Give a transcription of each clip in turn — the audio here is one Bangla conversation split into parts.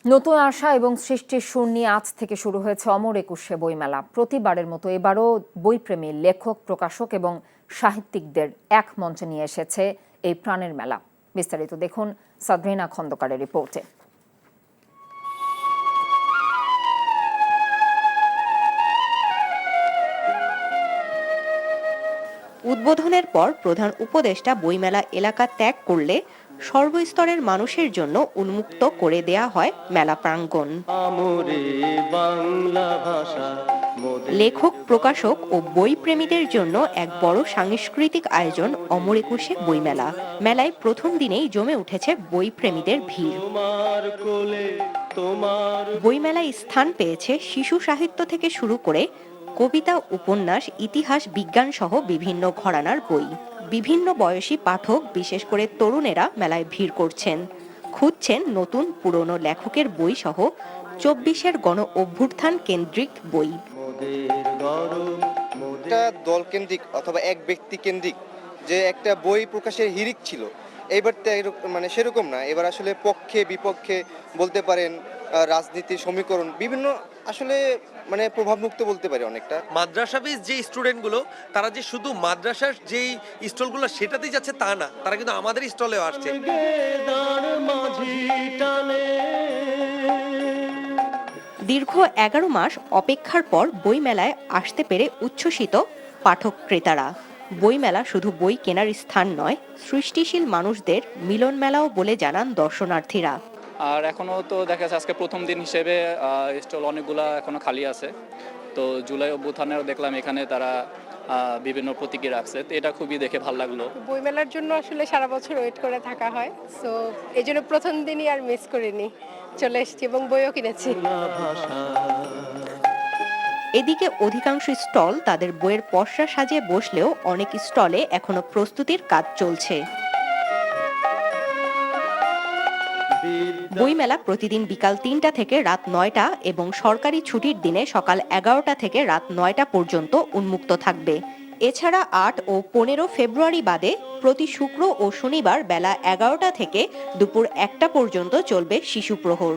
নতুন আশা এবং সৃষ্টির সুর নিয়ে আজ থেকে শুরু হয়েছে অমর একুশে বইমেলা। প্রতিবারের মতো এবারও বইপ্রেমী লেখক, প্রকাশক এবং সাহিত্যিকদের এক মঞ্চে নিয়ে এসেছে এই প্রাণের মেলা। বিস্তারিত দেখুন সাদরিনা খন্দকারের রিপোর্টে। উদ্বোধনের পর প্রধান উপদেষ্টা বইমেলা এলাকা ত্যাগ করলে সর্বস্তরের মানুষের জন্য উন্মুক্ত করে দেয়া হয় মেলা প্রাঙ্গণ। লেখক, প্রকাশক ও বই প্রেমীদের জন্য এক বড় সাংস্কৃতিক আয়োজন অমর একুশে বইমেলা। মেলায় প্রথম দিনেই জমে উঠেছে বই প্রেমীদের ভিড়। বইমেলায় স্থান পেয়েছে শিশু সাহিত্য থেকে শুরু করে কবিতা, উপন্যাস, ইতিহাস, বিজ্ঞান সহ বিভিন্ন ঘরানার বই। বিভিন্ন বয়সী পাঠক, বিশেষ করে তরুণেরা মেলায় ভিড় করছেন, খুঁজছেন নতুন পুরনো লেখকের বই সহ ২৪-এর গণ অভ্যুত্থান কেন্দ্রিক বই। একটা দল কেন্দ্রিক অথবা এক ব্যক্তি কেন্দ্রিক যে একটা বই প্রকাশের হিড়িক ছিল, এইবার মানে সেরকম না। এবার আসলে পক্ষে বিপক্ষে বলতে পারেন, রাজনীতির সমীকরণ বিভিন্ন আসলে মানে প্রভাবমুক্ত বলতে পারি অনেকটা। মাদ্রাসা বেস যে স্টুডেন্টগুলো, তারা যে শুধু মাদ্রাসার যেই স্টলগুলো সেটাতেই যাচ্ছে তা না, তারা কিন্তু আমাদের স্টলেও আসছে। দীর্ঘ ১১ মাস অপেক্ষার পর বইমেলায় আসতে পেরে উচ্ছ্বসিত পাঠক ক্রেতারা। বইমেলা শুধু বই কেনার স্থান নয়, সৃষ্টিশীল মানুষদের মিলন মেলাও বলে জানান দর্শনার্থীরা। আর এখনো তো দেখা যাচ্ছে আজকে প্রথম দিন হিসেবে স্টল অনেকগুলা এখনো খালি আছে। তো জুলাই অভ্যুত্থানেও দেখলাম এখানে তারা বিভিন্ন প্রতীকী রাখছে, তো এটা খুবই দেখে ভালো লাগলো। বইমেলার জন্য আসলে সারা বছর ওয়েট করে থাকা হয়, সো এই জন্য প্রথম দিনই আর মিস করিনি, চলে এসেছি এবং বইও কিনেছি। এদিকে অধিকাংশ স্টল তাদের বইয়ের পসরা সাজিয়ে বসলেও অনেক স্টলে এখনো প্রস্তুতির কাজ চলছে। বইমেলা প্রতিদিন বিকাল ৩টা থেকে রাত ৯টা এবং সরকারি ছুটির দিনে সকাল ১১টা থেকে রাত ৯টা পর্যন্ত উন্মুক্ত থাকবে। এছাড়া ৮ ও ১৫ ফেব্রুয়ারি বাদে প্রতি শুক্র ও শনিবার বেলা ১১টা থেকে দুপুর ১টা পর্যন্ত চলবে শিশু প্রহর।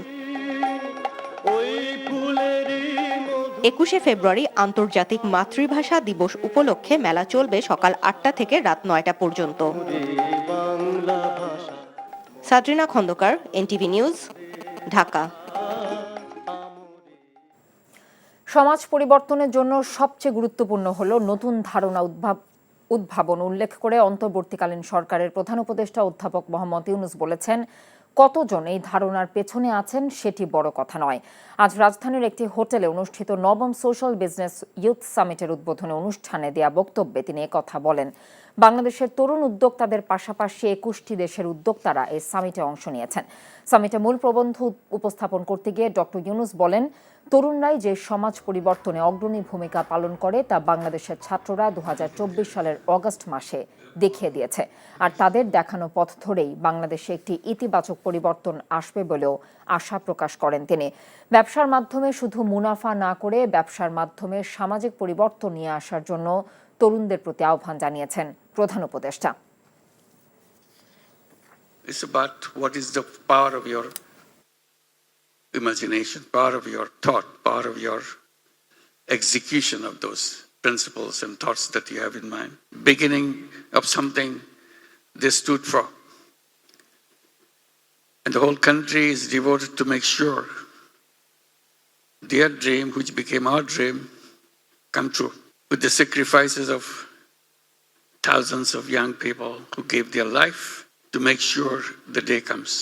২১শে ফেব্রুয়ারি আন্তর্জাতিক মাতৃভাষা দিবস উপলক্ষে মেলা চলবে সকাল ৮টা থেকে রাত ৯টা পর্যন্ত। সাদরিনা খন্দকার, এনটিভি নিউজ, ঢাকা। সমাজ পরিবর্তনের জন্য সবচেয়ে গুরুত্বপূর্ণ হল নতুন ধারণা উদ্ভাবন উল্লেখ করে অন্তর্বর্তীকালীন সরকারের প্রধান উপদেষ্টা অধ্যাপক মোহাম্মদ ইউনূস বলেছেন, কতজন এই ধারণার পেছনে আছেন সেটি বড় কথা নয়। আজ রাজধানীর একটি হোটেলে অনুষ্ঠিত নবম সোশ্যাল বিজনেস ইউথ সামিটের উদ্বোধনী অনুষ্ঠানে দেয়া বক্তব্যে তিনি একথা বলেন। বাংলাদেশের তরুণ উদ্যোক্তাদের পাশাপাশি ২১টি দেশের উদ্যোক্তারা এই সামিটে অংশ নিয়েছেন। সামিটে মূল প্রবন্ধ উপস্থাপন করতে গিয়ে ডক্টর ইউনূস বলেন, তরুণরাই যে সমাজ পরিবর্তনে অগ্রণী ভূমিকা পালন করে তা বাংলাদেশের ছাত্ররা ২০২৪ সালের অগস্ট মাসে দেখিয়ে দিয়েছে। আর তাদের দেখানো পথ ধরেই বাংলাদেশে একটি ইতিবাচক পরিবর্তন আসবে বলেও আশা প্রকাশ করেন তিনি। ব্যবসার মাধ্যমে শুধু মুনাফা না করে ব্যবসার মাধ্যমে সামাজিক পরিবর্তন নিয়ে আসার জন্য তরুণদের প্রতি আহ্বান জানিয়েছেন প্রধান উপদেষ্টা। It's about what is the power of your imagination, power of your thought, power of your execution of those principles and thoughts that you have in mind. Beginning of something they stood for. And the whole country is devoted to make sure their dream, which became our dream, come true. With the sacrifices of thousands of young people who gave their life to make sure the day comes.